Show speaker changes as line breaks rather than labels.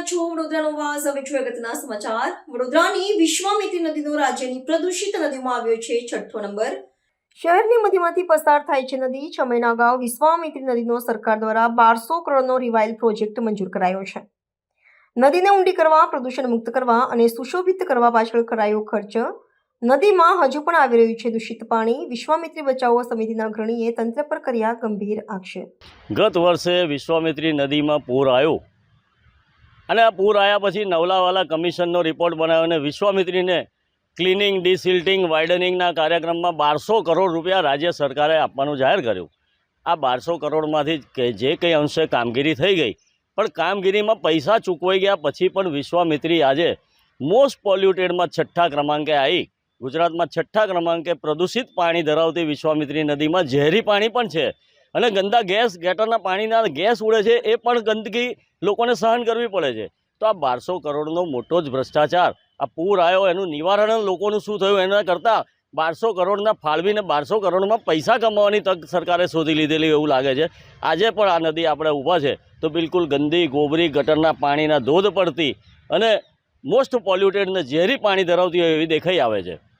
રહ્યા છો વડોદરાનો વાસ. હવે જોઈએ અગત્યના સમાચાર. વડોદરાની વિશ્વામિત્રી નદીનો રાજ્યની પ્રદૂષિત નદીમાં આવ્યો છે 6થો નંબર. શહેરની મધ્યમાંથી પસાર થાય છે નદી. 6 મહિના અગાઉ વિશ્વામિત્રી નદીનો સરકાર દ્વારા 1200 કરોડનો રિવાઇલ પ્રોજેક્ટ મંજૂર કરાયો છે. નદીને ઊંડી કરવા, પ્રદૂષણ મુક્ત કરવા અને સુશોભિત કરવા પાછળ કરાયો ખર્ચ. નદીમાં હજુ પણ આવી રહ્યું છે દૂષિત પાણી. વિશ્વામિત્રી બચાવો સમિતિના અગ્રણીએ તંત્ર પર કર્યા ગંભીર આક્ષેપ.
ગત વર્ષે વિશ્વામિત્રી નદીમાં પૂર આવ્યું અને આ પૂર આવ્યા પછી નવલાવાલા કમિશનનો રિપોર્ટ બનાવ્યો અને વિશ્વામિત્રીને ક્લિનિંગ, ડિસિલ્ટિંગ, વાઇડનિંગના કાર્યક્રમમાં 1200 કરોડ રૂપિયા રાજ્ય સરકારે આપવાનું જાહેર કર્યું. આ 1200 કરોડમાંથી જે કંઈ અંશે કામગીરી થઈ ગઈ, પણ કામગીરીમાં પૈસા ચૂકવાઈ ગયા પછી પણ વિશ્વામિત્રી આજે મોસ્ટ પોલ્યુટેડમાં 6થા ક્રમાંકે આવી. ગુજરાતમાં 6થા ક્રમાંકે પ્રદૂષિત પાણી ધરાવતી વિશ્વામિત્રી નદીમાં ઝેરી પાણી પણ છે અને ગંદા ગેસ, ગટરના પાણીના ગેસ ઉડે છે, એ પણ ગંદકી લોકોને સહન કરવી પડે છે. તો આ 1200 કરોડનો મોટો જ ભ્રષ્ટાચાર. આ પૂર આવ્યો એનું નિવારણ લોકોનું શું થયું એના કરતાં 1200 કરોડના ફાળવીને 1200 કરોડમાં પૈસા કમાવાની તક સરકારે શોધી લીધેલી એવું લાગે છે. આજે પણ આ નદી આપણે ઊભા છે તો બિલકુલ ગંદી, ગોબરી, ગટરના પાણીના ધોધ પડતી અને મોસ્ટ પોલ્યુટેડ ને ઝેરી પાણી ધરાવતી હોય એવી દેખાઈ આવે છે.